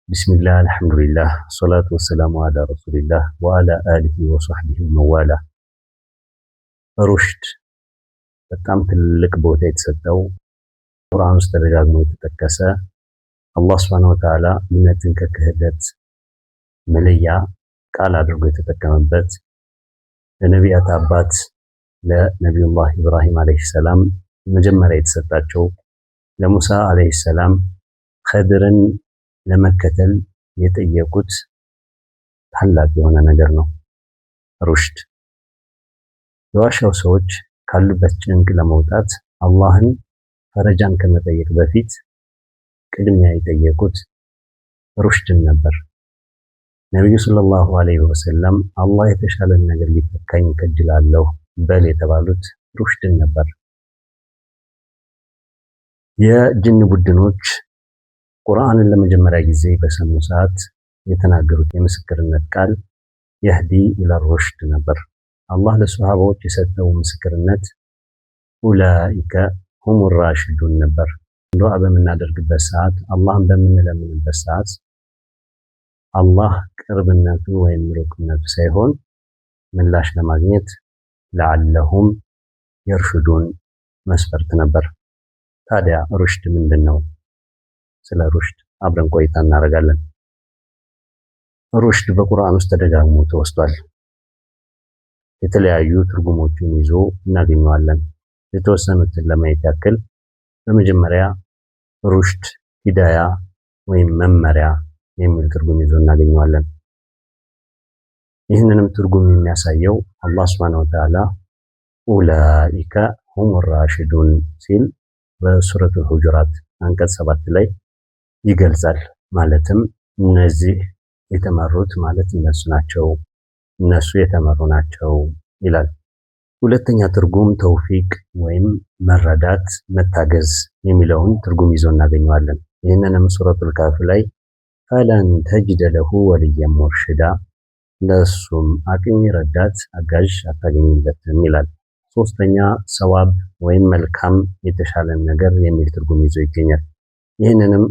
ቢስሚላህ አልሐምዱሊላህ ሰላቱ ወሰላሙ አላ ረሱሊላህ ወአላ አሊሂ ወሰሕቢሂ ወመዋላ። ሩሽድ በጣም ትልቅ ቦታ የተሰጠው ቁርአን ውስጥ ተደጋግሞ የተጠቀሰ አላህ ሱብሓነሁ ወተዓላ እምነትን ከክህደት መለያ ቃል አድርጎ የተጠቀመበት ለነቢያት አባት ለነቢዩላህ ኢብራሂም ዓለይሂ ሰላም መጀመሪያ የተሰጣቸው ለሙሳ ዓለይሂ ሰላም ኸድርን ለመከተል የጠየቁት ታላቅ የሆነ ነገር ነው። ሩሽድ የዋሻው ሰዎች ካሉበት ጭንቅ ለመውጣት አላህን ፈረጃን ከመጠየቅ በፊት ቅድሚያ የጠየቁት ሩሽድን ነበር። ነቢዩ ሰለላሁ ዐለይሂ ወሰለም አላህ የተሻለን ነገር ሊተካኝ ከጅላለሁ በል የተባሉት ሩሽድን ነበር። የጅን ቡድኖች ቁርአንን ለመጀመሪያ ጊዜ በሰሙ ሰዓት የተናገሩት የምስክርነት ቃል የህዲ ኢላ ሩሽድ ነበር። አላህ ለሰሃባዎች የሰጠው ምስክርነት ኡላኢከ ሁሙ ራሽዱን ነበር። ዱዓ በምናደርግበት ሰዓት፣ አላህን በምንለምንበት ሰዓት አላህ ቅርብነቱ ወይም ሩቅነቱ ሳይሆን ምላሽ ለማግኘት ለዓለሁም የርሹዱን መስፈርት ነበር። ታዲያ ሩሽድ ምንድን ነው? ስለ ሩሽድ አብረን ቆይታ እናደርጋለን። ሩሽድ በቁርአን ውስጥ ተደጋግሞ ተወስቷል። የተለያዩ ትርጉሞችን ይዞ እናገኘዋለን። የተወሰኑትን ለማየት ያክል በመጀመሪያ ሩሽድ ሂዳያ ወይም መመሪያ የሚል ትርጉም ይዞ እናገኘዋለን። ይህንንም ትርጉም የሚያሳየው አላህ ሱብሓነሁ ወተዓላ ኡላኢከ ሁሙ ራሽዱን ሲል በሱረቱል ሁጁራት አንቀጽ 7 ላይ ይገልጻል። ማለትም እነዚህ የተመሩት ማለት እነሱ ናቸው፣ እነሱ የተመሩ ናቸው ይላል። ሁለተኛ ትርጉም ተውፊቅ ወይም መረዳት፣ መታገዝ የሚለውን ትርጉም ይዞ እናገኘዋለን። ይህንንም ሱረቱል ካፍ ላይ ፈለን ተጅደ ለሁ ወልየን ሙርሽዳ፣ ለሱም አቅኝ ረዳት አጋዥ አታገኝለትም ይላል። ሶስተኛ ሰዋብ ወይም መልካም የተሻለን ነገር የሚል ትርጉም ይዞ ይገኛል። ይህንንም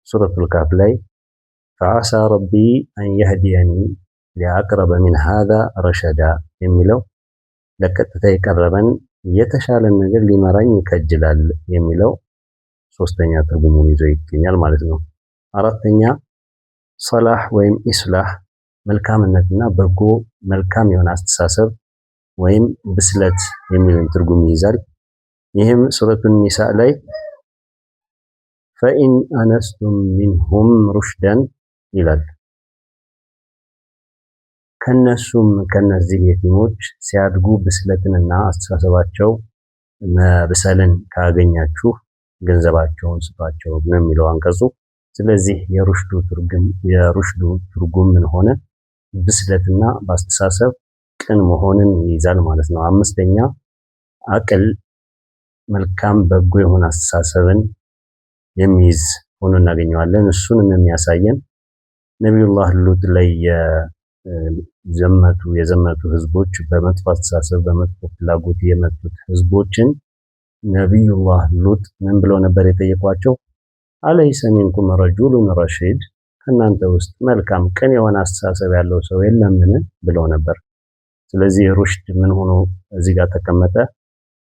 ሱረቱል ካፍ ላይ ፈዓሳ ረቢ አን የህዲየኒ ሊአቅረበ ሚን ሃዛ ረሸዳ የሚለው ለቀጥታ የቀረበን የተሻለን ነገር ሊመራኝ ይከጅላል የሚለው ሶስተኛ ትርጉሙን ይዞ ይገኛል ማለት ነው። አራተኛ ሰላህ ወይም ኢስላህ መልካምነትና በጎ መልካም የሆነ አስተሳሰብ ወይም ብስለት የሚልን ትርጉም ይይዛል። ይህም ሱረቱን ኒሳ ላይ ፈኢን አነስቱም ሚንሁም ሩሽደን ይላል። ከነሱም ከነዚህ የቲሞች ሲያድጉ ብስለትንና አስተሳሰባቸው መብሰልን ካገኛችሁ ገንዘባቸውን ስጧቸው ነው የሚለው አንቀጹ። ስለዚህ የሩሽዱ ትርጉም ምን ሆነ? ብስለትና በአስተሳሰብ ቅን መሆንን ይይዛል ማለት ነው። አምስተኛ አቅል መልካም በጎ የሆነ አስተሳሰብን የሚይዝ ሆኖ እናገኘዋለን። እሱንም የሚያሳየን ነቢዩላህ ሉጥ ላይ የዘመቱ ህዝቦች በመጥፎ አስተሳሰብ በመጥፎ ፍላጎት የመጡት ህዝቦችን ነቢዩላህ ሉጥ ምን ብለው ነበር የጠየቋቸው? አለይሰ ሚንኩም ረጁሉን ረሺድ፣ ከእናንተ ውስጥ መልካም ቅን የሆነ አስተሳሰብ ያለው ሰው የለምን ብለው ነበር። ስለዚህ ሩሽድ ምን ሆኖ እዚህ ጋር ተቀመጠ?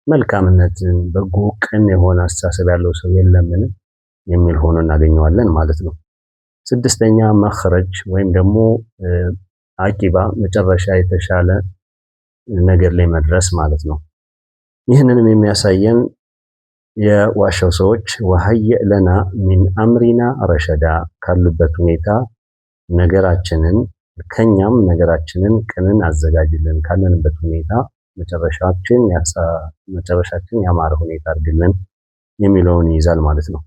መልካምነትን በጎ ቅን የሆነ አስተሳሰብ ያለው ሰው የለምን የሚል ሆኖ እናገኘዋለን ማለት ነው። ስድስተኛ መኽረጅ ወይም ደግሞ አቂባ መጨረሻ የተሻለ ነገር ላይ መድረስ ማለት ነው። ይህንንም የሚያሳየን የዋሻው ሰዎች ወሀይእ ለና ሚን አምሪና ረሸዳ ካሉበት ሁኔታ ነገራችንን ከኛም ነገራችንን ቅንን አዘጋጅልን፣ ካለንበት ሁኔታ መጨረሻችን ያማረ ሁኔታ አድርግልን የሚለውን ይይዛል ማለት ነው።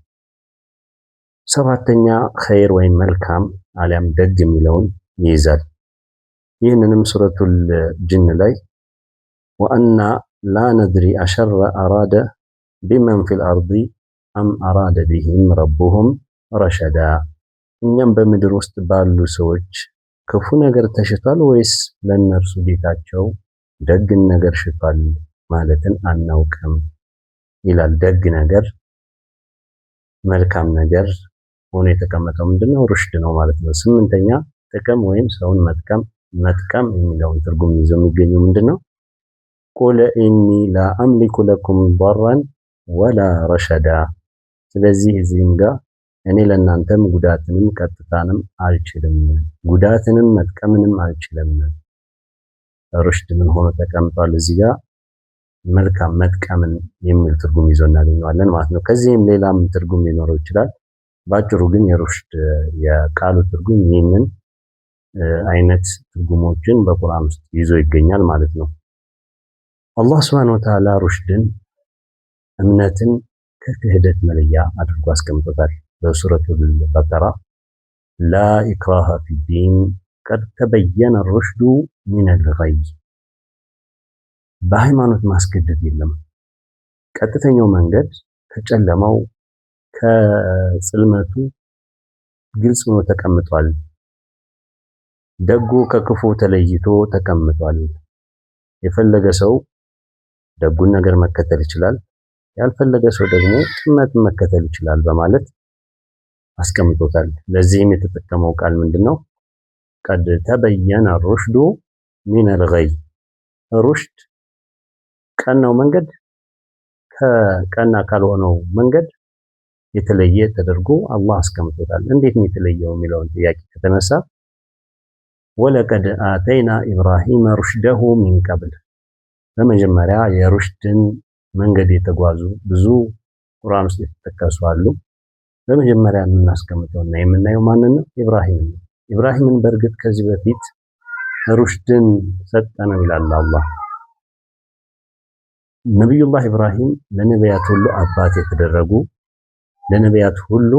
ሰባተኛ ኸይር ወይም መልካም አሊያም ደግ የሚለውን ይይዛል። ይህንንም ሱረቱል ጅን ላይ ወአና ላ ነድሪ አሸረ አራደ ቢመን ፊል አርዲ አም አራደ ቢሂም ረቡሁም ረሸዳ፣ እኛም በምድር ውስጥ ባሉ ሰዎች ክፉ ነገር ተሽቷል ወይስ ለእነርሱ ጌታቸው ደግን ነገር ሽቷል ማለትን አናውቅም ይላል። ደግ ነገር መልካም ነገር ሆኖ የተቀመጠው ምንድነው? ሩሽድ ነው ማለት ነው። ስምንተኛ ጥቅም ወይም ሰውን መጥቀም የሚለውን ትርጉም ይዞ የሚገኘው ምንድነው? ቁል ኢኒ ላ አምሊኩ ለኩም ضرን ወላ ረሸዳ። ስለዚህ እዚህም ጋር እኔ ለእናንተም ጉዳትንም ቀጥታንም አልችልም፣ ጉዳትንም መጥቀምንም አልችልም። ሩሽድ ምን ሆኖ ተቀምጧል? እዚህ ጋር መልካም መጥቀምን የሚል ትርጉም ይዞ እናገኘዋለን ማለት ነው። ከዚህም ሌላም ትርጉም ሊኖረው ይችላል። ባጭሩ ግን የሩሽድ የቃሉ ትርጉም ይህንን አይነት ትርጉሞችን በቁርአን ውስጥ ይዞ ይገኛል ማለት ነው። አላህ ሱብሓነሁ ወተዓላ ሩሽድን እምነትን ከክህደት መለያ አድርጎ አስቀምጦታል። በሱረቱል በቀራ ላ ኢክራሃ ፊዲን ቀድ ተበየነ ሩሽዱ ሚነል ገይ፣ በሃይማኖት ማስገደድ የለም። ቀጥተኛው መንገድ ከጨለማው ከጽልመቱ ግልጽ ሆኖ ተቀምጧል። ደጉ ከክፉ ተለይቶ ተቀምጧል። የፈለገ ሰው ደጉን ነገር መከተል ይችላል፣ ያልፈለገ ሰው ደግሞ ጥመትን መከተል ይችላል በማለት አስቀምጦታል። ለዚህም የተጠቀመው ቃል ምንድነው? ቀድ ተበየነ ሩሽዱ ሚነል ገይ። ሩሽድ ቀናው መንገድ ከቀና ካልሆነው መንገድ የተለየ ተደርጎ አላህ አስቀምጦታል። እንዴት ነው የተለየው የሚለውን ጥያቄ ከተነሳ ወለቀድ አተይና ኢብራሂመ ሩሽደሁ ሚን ቀብል፣ በመጀመሪያ የሩሽድን መንገድ የተጓዙ ብዙ ቁርአን ውስጥ የተጠቀሱ አሉ። በመጀመሪያ የምናስቀምጠውና የምናየው ማንን ነው? ኢብራሂምን ነው። ኢብራሂምን በእርግጥ ከዚህ በፊት ሩሽድን ሰጠነው ይላል አላህ። ነቢዩላህ ኢብራሂም ለነቢያት ሁሉ አባት የተደረጉ ለነቢያት ሁሉ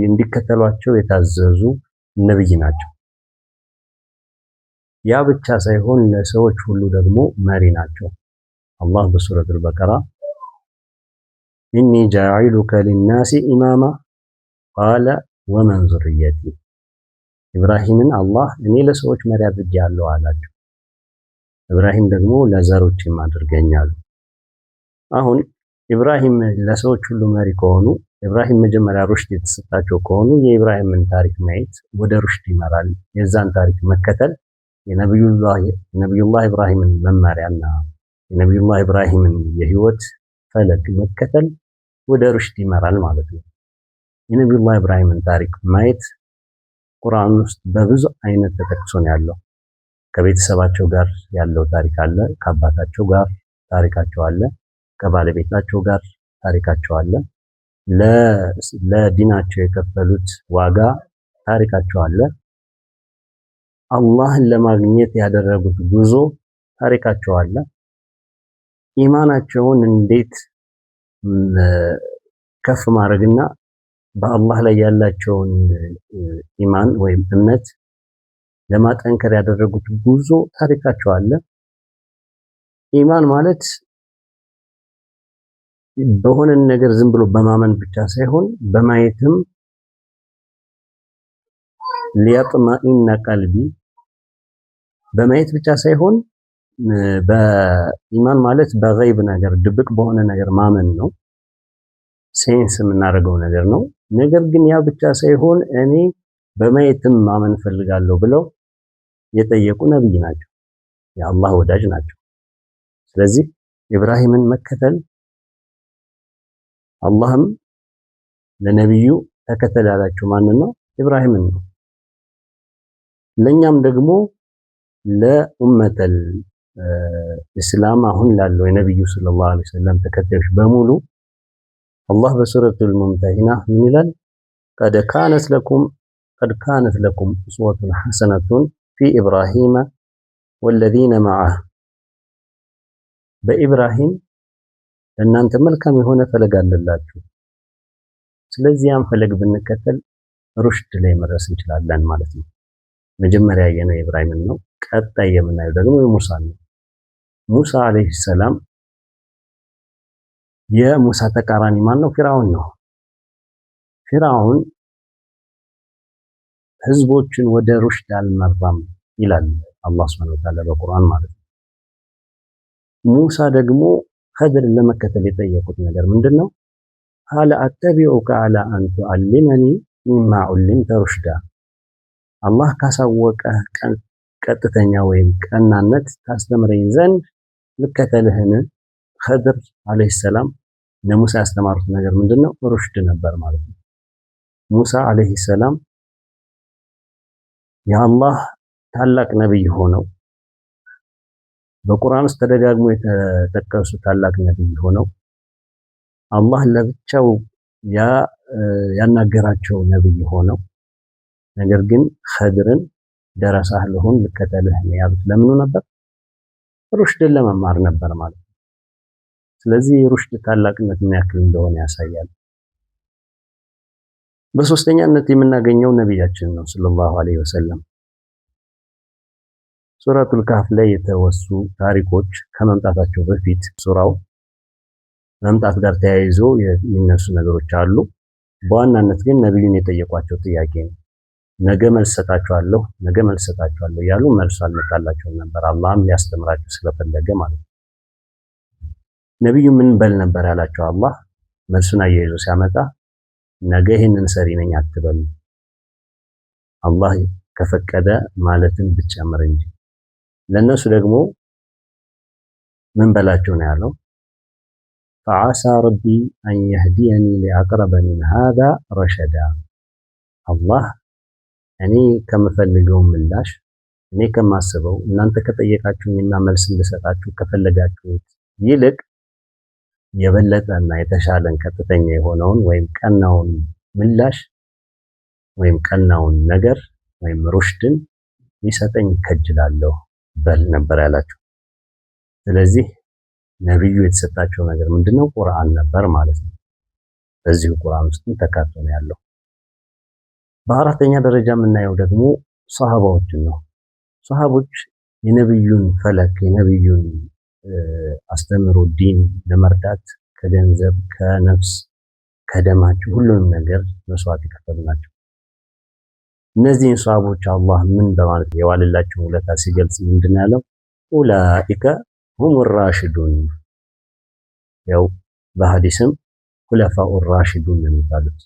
እንዲከተሏቸው የታዘዙ ነብይ ናቸው። ያ ብቻ ሳይሆን ለሰዎች ሁሉ ደግሞ መሪ ናቸው። አላህ በሱረቱል በቀራ ኢኒ ጃዒሉከ ሊናሲ ኢማማ ቃለ ወመን ዙርየቲ፣ ኢብራሂምን አላህ እኔ ለሰዎች መሪ አድርጌያለሁ አላቸው። ኢብራሂም ደግሞ ለዘሮችም አድርገኛል። አሁን ኢብራሂም ለሰዎች ሁሉ መሪ ከሆኑ፣ ኢብራሂም መጀመሪያ ሩሽድ የተሰጣቸው ከሆኑ የኢብራሂምን ታሪክ ማየት ወደ ሩሽድ ይመራል። የዛን ታሪክ መከተል የነቢዩላህ ኢብራሂምን መመሪያና የነቢዩላህ ኢብራሂምን የህይወት ፈለግ መከተል ወደ ሩሽድ ይመራል ማለት ነው። የነቢዩላህ ኢብራሂምን ታሪክ ማየት ቁርአን ውስጥ በብዙ አይነት ተጠቅሶ ነው ያለው። ከቤተሰባቸው ጋር ያለው ታሪክ አለ፣ ከአባታቸው ጋር ታሪካቸው አለ፣ ከባለቤታቸው ጋር ታሪካቸው አለ፣ ለዲናቸው የከፈሉት ዋጋ ታሪካቸው አለ፣ አላህን ለማግኘት ያደረጉት ጉዞ ታሪካቸው አለ፣ ኢማናቸውን እንዴት ከፍ ማድረግና በአላህ ላይ ያላቸውን ኢማን ወይም እምነት ለማጠንከር ያደረጉት ጉዞ ታሪካቸው አለ። ኢማን ማለት በሆነ ነገር ዝም ብሎ በማመን ብቻ ሳይሆን በማየትም ሊያጥማኢነ ቀልቢ፣ በማየት ብቻ ሳይሆን በኢማን ማለት በገይብ ነገር ድብቅ በሆነ ነገር ማመን ነው። ሴንስ የምናደርገው ነገር ነው። ነገር ግን ያ ብቻ ሳይሆን እኔ በማየትም ማመን ፈልጋለሁ ብለው የጠየቁ ነብይ ናቸው፣ የአላህ ወዳጅ ናቸው። ስለዚህ ኢብራሂምን መከተል አላህም ለነብዩ ተከተል ያላቸው ማንን ነው? ኢብራሂምን ነው። ለኛም ደግሞ ለኡመተል እስላም አሁን ላለው የነብዩ ሰለላሁ ዐለይሂ ወሰለም ተከታዮች በሙሉ አላህ በሱረቱል ሙምተሂና ምን ይላል? ቀድ ካነት ለኩም ኡስወቱን ሐሰነቱን ፊ ኢብራሂመ ወለዚነ መዐህ፣ በኢብራሂም ለእናንተ መልካም የሆነ ፈለግ አለላችሁ። ስለዚህ ያን ፈለግ ብንከተል ሩሽድ ላይ መድረስ እንችላለን ማለት ነው። መጀመሪያ ያየነው ኢብራሂምን ነው። ቀጣይ የምናየው ደግሞ የሙሳን ነው። ሙሳ አለይሂ ሰላም የሙሳ ተቃራኒ ማን ነው? ፊርዓውን ነው። ፊርዓውን ህዝቦችን ወደ ሩሽድ አልመራም ይላል አላህ ሱብሓነሁ ወተዓላ በቁርአን ማለት ነው። ሙሳ ደግሞ ኸድርን ለመከተል የጠየቁት ነገር ምንድነው? ቃለ አተቢዑከ ዐላ አን ቱዐልሊመኒ ሚማ ዑሊምተ ሩሽዳ አላህ ካሳወቀህ ቀጥተኛ ወይም ቀናነት ታስተምረኝ ዘንድ ልከተልህን? ኸድር ዓለይሂ ሰላም ለሙሳ ያስተማሩት ነገር ምንድነው? ሩሽድ ነበር ማለት ነው። ሙሳ ዓለይሂ ሰላም የአላህ ታላቅ ነብይ ሆነው በቁርአን ውስጥ ተደጋግሞ የተጠቀሱ ታላቅ ነብይ ሆነው አላህ ለብቻው ያናገራቸው ነብይ ሆነው ነገር ግን ኸድርን ደረሳህ ልሁን ልከተልህ ያሉት ለምኑ ነበር? ሩሽድን ለመማር ነበር ማለት ነው። ስለዚህ ሩሽድ ታላቅነት ምን ያክል እንደሆነ ያሳያል። በሶስተኛነት የምናገኘው ነብያችን ነው ሰለላሁ ዐለይሂ ወሰለም። ሱረቱል ካህፍ ላይ የተወሱ ታሪኮች ከመምጣታቸው በፊት ሱራው መምጣት ጋር ተያይዞ የሚነሱ ነገሮች አሉ። በዋናነት ግን ነብዩን የጠየቋቸው ጥያቄ ነው። ነገ መልስ ሰጣቸዋለሁ እያሉ መልሱ አልመጣላቸውም ነበር። አላህም ሊያስተምራቸው ስለፈለገ ማለት ነው። ነብዩ ምን በል ነበር ያላቸው? አላህ መልሱን አያይዞ ሲያመጣ ነገ ይህንን ሰሪ ነኝ አትበሉ፣ አላህ ከፈቀደ ማለትን ብትጨምር እንጂ። ለነሱ ደግሞ ምን በላቸው ነው ያለው? ፈዓሳ ረቢ አን የህዲየኒ ሊአቅረበ ሚን ሃዛ ረሸዳ። አላህ እኔ ከምፈልገው ምላሽ እኔ ከማስበው እናንተ ከጠየቃችሁኝና መልስ እንድሰጣችሁ ከፈለጋችሁት ይልቅ የበለጠና የተሻለን ቀጥተኛ የሆነውን ወይም ቀናውን ምላሽ ወይም ቀናውን ነገር ወይም ሩሽድን ሊሰጠኝ ከጅላለሁ በል ነበር ያላቸው። ስለዚህ ነብዩ የተሰጣቸው ነገር ምንድነው? ቁርአን ነበር ማለት ነው። በዚሁ ቁርአን ውስጥ ተካቶ ነው ያለው። በአራተኛ ደረጃ የምናየው ደግሞ ሷሃባዎችን ነው። ሷሃቦች የነብዩን ፈለክ የነብዩን አስተምሮ ዲን ለመርዳት ከገንዘብ፣ ከነፍስ፣ ከደማቸው ሁሉንም ነገር መስዋዕት የከፈሉ ናቸው። እነዚህን ሷሃቦች አላህ ምን በማለት የዋለላቸው ውለታ ሲገልጽ ምንድነው ያለው? ኡላኢከ ሁሙ ራሽዱን። ያው በሐዲስም ሁለፋኡ ራሽዱን የሚባሉት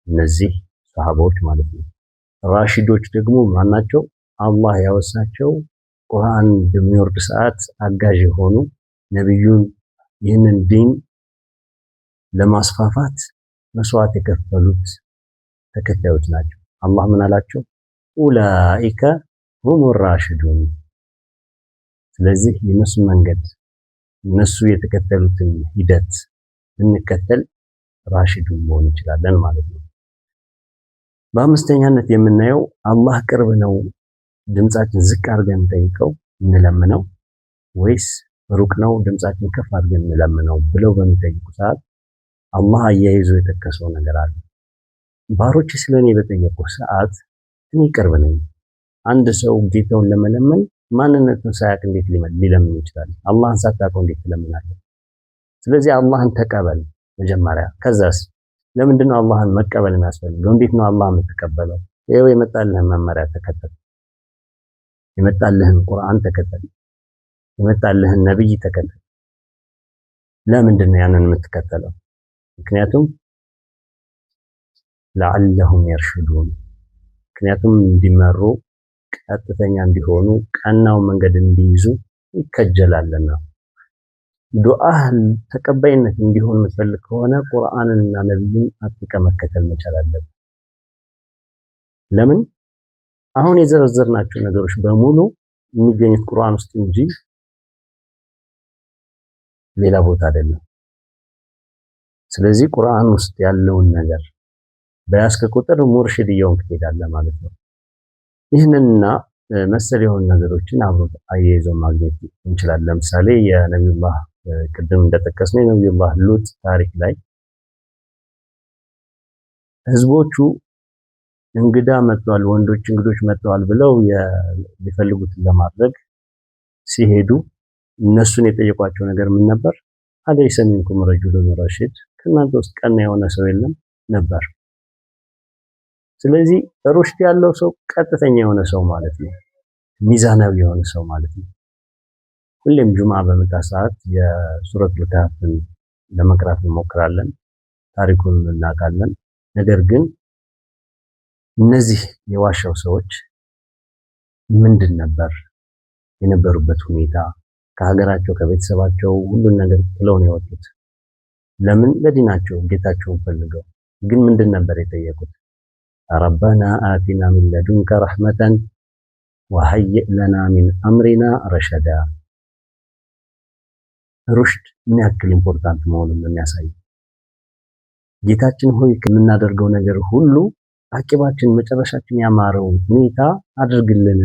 እነዚህ ሷሃቦች ማለት ነው። ራሽዶች ደግሞ ማናቸው? አላህ ያወሳቸው ቁርአን በሚወርድ ሰዓት አጋዥ የሆኑ ነብዩን ይህንን ዲን ለማስፋፋት መስዋዕት የከፈሉት ተከታዮች ናቸው። አላህ ምን አላቸው? ኡላኢከ ሁሙ ራሽዱን። ስለዚህ የነሱ መንገድ እነሱ የተከተሉትን ሂደት ብንከተል ራሽዱን መሆን እንችላለን ማለት ነው። በአምስተኛነት የምናየው አላህ ቅርብ ነው፣ ድምጻችን ዝቅ አድርገን እንጠይቀው እንለምነው ወይስ ሩቅ ነው ድምጻችን ከፍ አድርገን እንለምነው ብለው በሚጠይቁ ሰዓት አላህ አያይዞ የጠቀሰው ነገር አለ። ባሮች ስለኔ በጠየቁ ሰዓት እኔ ቅርብ ነኝ። አንድ ሰው ጌታውን ለመለመን ማንነቱን ሳያውቅ እንዴት ሊለምን ይችላል? አላህን ሳታውቀው እንዴት ትለምናለህ? ስለዚህ አላህን ተቀበል መጀመሪያ። ከዛስ ለምንድን ነው አላህን መቀበል የሚያስፈልገው? እንዴት ነው አላህን የምትቀበለው? ይኸው የመጣልህን መመሪያ ተከተል፣ የመጣልህን ቁርአን ተከተል፣ የመጣልህን ነብይ ተከተል። ለምንድን ነው ያንን የምትከተለው? ምክንያቱም ለዓለሁም የርሽዱን፣ ምክንያቱም እንዲመሩ ቀጥተኛ እንዲሆኑ ቀናው መንገድ እንዲይዙ ይከጀላልና። ዱዓህ ተቀባይነት እንዲሆን የምትፈልግ ከሆነ ቁርአንንና ነብዩን አጥብቀህ መከተል መቻል አለብህ። ለምን? አሁን የዘረዘርናቸው ነገሮች በሙሉ የሚገኙት ቁርአን ውስጥ እንጂ ሌላ ቦታ አይደለም። ስለዚህ ቁርአን ውስጥ ያለውን ነገር በያዝከ ቁጥር ሙርሽድ እየሆንክ ትሄዳለህ ማለት ነው። ይህንንና መሰል የሆኑ ነገሮችን አብሮ አያይዞ ማግኘት እንችላለን። ለምሳሌ የነብዩላህ ቅድም እንደጠቀስነው የነብዩላህ ሉጥ ታሪክ ላይ ህዝቦቹ እንግዳ መጥተዋል፣ ወንዶች እንግዶች መጥተዋል ብለው የሚፈልጉትን ለማድረግ ሲሄዱ እነሱን የጠየቋቸው ነገር ምን ነበር? አለይሰ ሚንኩም ረጁሉን ረሺድ፣ ከእናንተ ውስጥ ቀና የሆነ ሰው የለም ነበር። ስለዚህ ሩሽድ ያለው ሰው ቀጥተኛ የሆነ ሰው ማለት ነው፣ ሚዛናዊ የሆነ ሰው ማለት ነው። ሁሌም ጁምዓ በመጣ ሰዓት የሱረቱል ካህፍን ለመቅራት እንሞክራለን። ታሪኩን እናውቃለን። ነገር ግን እነዚህ የዋሻው ሰዎች ምንድን ነበር የነበሩበት ሁኔታ? ከሀገራቸው ከቤተሰባቸው ሁሉን ነገር ጥለው ነው የወጡት። ለምን? ለዲናቸው ጌታቸውን ፈልገው። ግን ምንድን ነበር የጠየቁት? ረበና አቲና ሚን ለዱንከ ረሕመተን ወሀይእ ለና ሚን አምሪና ረሸዳ። ሩሽድ ምን ያክል ኢምፖርታንት መሆኑን የሚያሳይ ጌታችን ሆይ ከምናደርገው ነገር ሁሉ አቂባችን መጨረሻችን ያማረው ሁኔታ አድርግልን።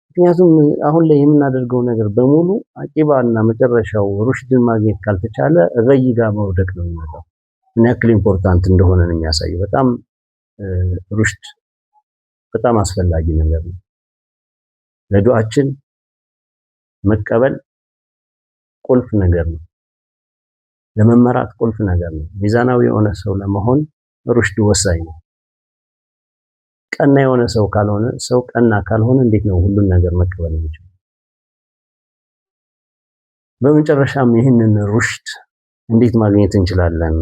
ምክንያቱም አሁን ላይ የምናደርገው ነገር በሙሉ አቂባና መጨረሻው ሩሽድን ማግኘት ካልተቻለ ረይ ጋር መውደቅ ነው የሚመጣው። ምን ያክል ኢምፖርታንት እንደሆነ ነው የሚያሳየው። በጣም ሩሽድ በጣም አስፈላጊ ነገር ነው። ለዱዓችን መቀበል ቁልፍ ነገር ነው። ለመመራት ቁልፍ ነገር ነው። ሚዛናዊ የሆነ ሰው ለመሆን ሩሽድ ወሳኝ ነው። ቀና የሆነ ሰው ካልሆነ ሰው ቀና ካልሆነ እንዴት ነው ሁሉን ነገር መቀበል የሚችለው? በመጨረሻም ይህንን ሩሽድ እንዴት ማግኘት እንችላለን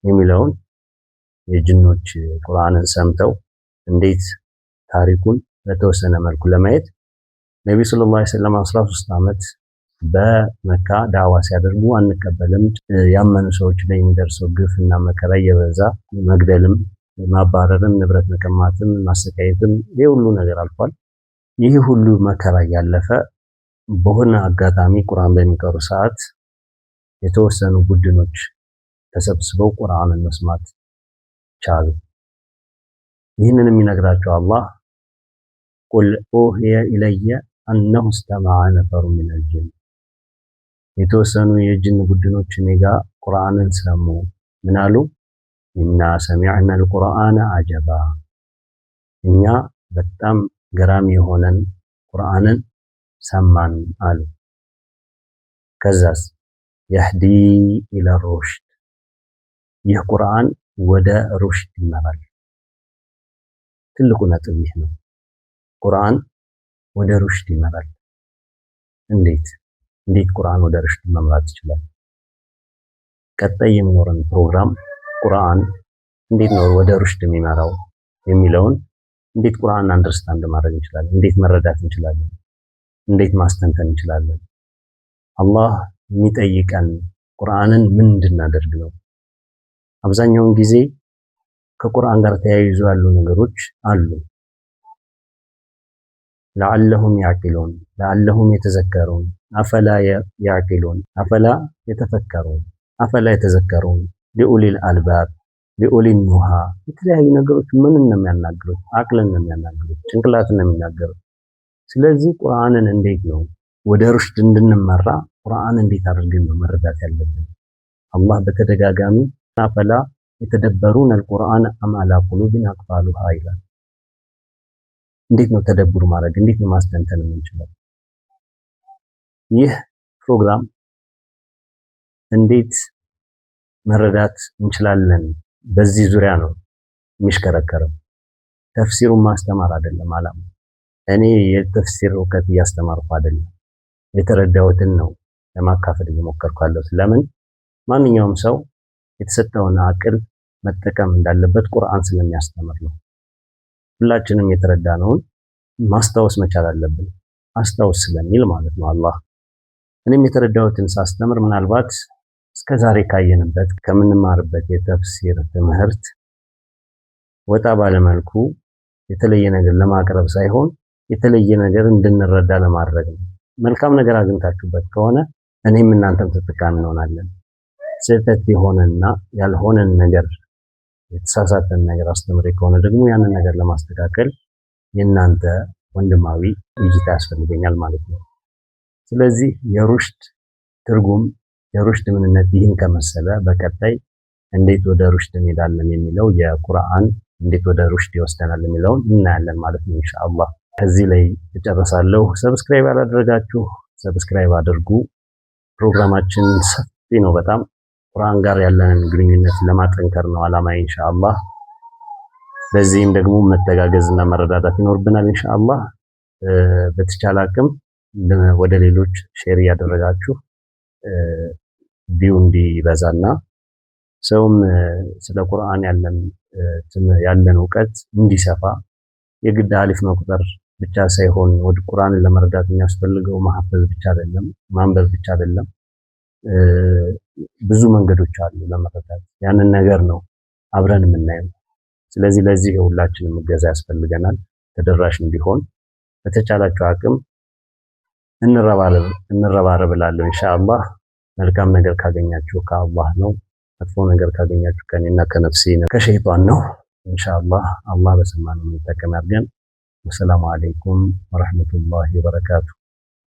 የሚለውን የጅኖች ቁርአንን ሰምተው እንዴት ታሪኩን በተወሰነ መልኩ ለማየት ነብዩ ሰለላሁ ዐለይሂ ወሰለም 13 ዓመት በመካ ዳዋ ሲያደርጉ አንቀበልም፣ ያመኑ ሰዎች ላይ የሚደርሰው ግፍ እና መከራ እየበዛ መግደልም፣ ማባረርም፣ ንብረት መቀማትም፣ ማሰቃየትም ይህ ሁሉ ነገር አልፏል። ይህ ሁሉ መከራ ያለፈ በሆነ አጋጣሚ ቁርአን በሚቀሩ ሰዓት የተወሰኑ ቡድኖች ተሰብስበው ቁርአንን መስማት ቻሉ። ይህንን የሚነግራቸው አላህ ቁል ኡሂየ ኢለየ አነሁ እስተመዐ ነፈሩ ሚነል ጂን፣ የተወሰኑ የጅን ቡድኖች እኔ ጋ ቁርአንን ሰሙ። ምን አሉ? ኢና ሰሚዕና አልቁርአነ አጀባ፣ እኛ በጣም ገራሚ የሆነን ቁርአንን ሰማን አሉ። ከዛስ የህዲ ኢለ ሩሽድ፣ ይህ ቁርአን ወደ ሩሽድ ይመራል። ትልቁ ነጥብ ይህ ነው። ቁርአን ወደ ሩሽድ ይመራል። እንዴት ቁርአን ወደ ሩሽድ መምራት ይችላል? ቀጣይ የሚኖረን ፕሮግራም ቁርአን እንዴት ነው ወደ ሩሽድ የሚመራው የሚለውን እንዴት ቁርአን አንደርስታንድ ማድረግ እንችላለን? እንዴት መረዳት እንችላለን? እንዴት ማስተንተን እንችላለን? አላህ የሚጠይቀን ቁርአንን ምን እንድናደርግ ነው? አብዛኛውን ጊዜ ከቁርአን ጋር ተያይዞ ያሉ ነገሮች አሉ። ለዓለሁም ያዕቂሉን፣ ለዓለሁም የተዘከሩን፣ አፈላ ያዕቂሉን፣ አፈላ የተፈከሩን፣ አፈላ የተዘከሩን፣ ሊኡሊል አልባብ፣ ሊኡሊል ኑሃ። የተለያዩ ነገሮች ምንን ነው የሚያናግሩት? አቅልን ነው የሚያናግሩት፣ ጭንቅላትን ነው የሚናገሩት። ስለዚህ ቁርአንን እንዴት ነው ወደ ሩሽድ እንድንመራ ቁርአን እንዴት አድርገን ነው መረዳት ያለብን? አላህ በተደጋጋሚ አፈላ የተደበሩን አልቁርአን አም አላ ቁሉቢን አቅፋሉሃ ይላል። እንዴት ነው ተደቡር ማድረግ? እንዴት ነው ማስተንተን የምንችለው? ይህ ፕሮግራም እንዴት መረዳት እንችላለን? በዚህ ዙሪያ ነው የሚሽከረከረው። ተፍሲሩን ማስተማር አይደለም አላማ። እኔ የተፍሲር እውቀት እያስተማርኩ አይደለም፣ የተረዳሁትን ነው ለማካፈል እየሞከርኩ ያለሁት። ለምን ማንኛውም ሰው የተሰጠውን አቅል መጠቀም እንዳለበት ቁርአን ስለሚያስተምር ነው። ሁላችንም የተረዳነውን ማስታወስ መቻል አለብን፣ አስታውስ ስለሚል ማለት ነው አላህ። እኔም የተረዳሁትን ሳስተምር ምናልባት እስከዛሬ ካየንበት ከምንማርበት የተፍሲር ትምህርት ወጣ ባለመልኩ የተለየ ነገር ለማቅረብ ሳይሆን የተለየ ነገር እንድንረዳ ለማድረግ ነው። መልካም ነገር አግኝታችሁበት ከሆነ እኔም እናንተም ተጠቃሚ እንሆናለን። ስህተት የሆነና ያልሆነን ነገር የተሳሳተን ነገር አስተምሬ ከሆነ ደግሞ ያንን ነገር ለማስተካከል የእናንተ ወንድማዊ እይታ ያስፈልገኛል ማለት ነው። ስለዚህ የሩሽድ ትርጉም የሩሽድ ምንነት ይህን ከመሰለ በቀጣይ እንዴት ወደ ሩሽድ እንሄዳለን የሚለው የቁርአን እንዴት ወደ ሩሽድ ይወስደናል የሚለውን እናያለን ማለት ነው ኢንሻአላህ። ከዚህ ላይ እጨርሳለሁ። ሰብስክራይብ ያላደረጋችሁ ሰብስክራይብ አድርጉ። ፕሮግራማችን ሰፊ ነው በጣም ቁርአን ጋር ያለንን ግንኙነት ለማጠንከር ነው አላማዬ ኢንሻአላህ። በዚህም ደግሞ መተጋገዝ እና መረዳዳት ይኖርብናል ኢንሻአላህ። በተቻለ አቅም ወደ ሌሎች ሼር እያደረጋችሁ ቪው እንዲበዛና ሰውም ስለ ቁርአን ያለን እውቀት እንዲሰፋ የግድ አሊፍ መቁጠር ብቻ ሳይሆን ወደ ቁርአንን ለመረዳት የሚያስፈልገው ማህፈዝ ብቻ አይደለም፣ ማንበብ ብቻ አይደለም። ብዙ መንገዶች አሉ ለመረዳት። ያንን ነገር ነው አብረን የምናየው። ስለዚህ ለዚህ የሁላችንም እገዛ ያስፈልገናል። ተደራሽ እንዲሆን በተቻላችሁ አቅም እንረባረብ እላለሁ። ኢንሻአላህ መልካም ነገር ካገኛችሁ ከአላህ ነው። መጥፎ ነገር ካገኛችሁ ከኔና ከነፍሴ ነው፣ ከሸይጣን ነው። ኢንሻአላህ አላህ በሰማነው እንጠቀም ያድርገን። ወሰላሙ አለይኩም ወራህመቱላሂ ወበረካቱ።